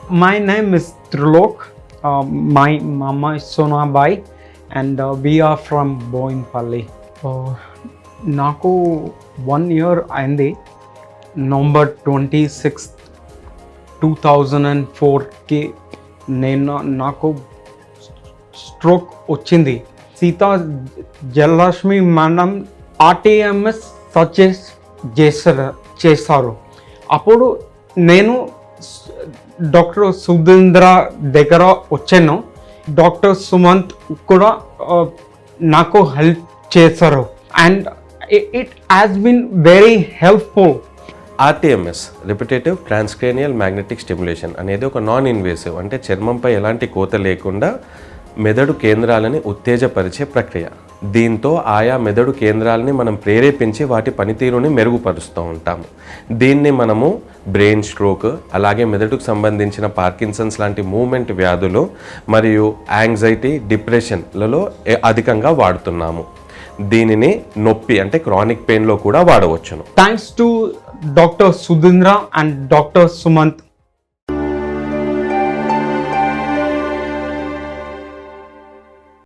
My name is Trilok. My mama is Sonabai, and we are from Boinpalli. నాకు 1 year అయింది. November 26, 2004కి నాకు stroke వచ్చింది. Sita Jayalakshmi madam RTMS suggest చేశారు. అప్పుడు నేను డాక్టర్ సుధీంద్ర దగ్గర వచ్చాను. డాక్టర్ సుమంత్ కూడా నాకు హెల్ప్ చేశారు. And it has been very helpful. RTMS repetitive transcranial magnetic stimulation అనేది ఒక నాన్ ఇన్వేసివ్, అంటే చర్మంపై ఎలాంటి కోత లేకుండా మెదడు కేంద్రాలని ఉత్తేజపరిచే ప్రక్రియ. దీంతో ఆయా మెదడు కేంద్రాలని మనం ప్రేరేపించి వాటి పనితీరుని మెరుగుపరుస్తూ ఉంటాము. దీన్ని మనము బ్రెయిన్ స్ట్రోక్, అలాగే మెదడుకు సంబంధించిన పార్కిన్సన్స్ లాంటి మూమెంట్ వ్యాధులు మరియు యాంగ్జైటీ, డిప్రెషన్లలో అధికంగా వాడుతున్నాము. దీనిని నొప్పి అంటే క్రానిక్ పెయిన్లో కూడా వాడవచ్చును. Thanks to doctor Sudhindra and doctor Sumanth.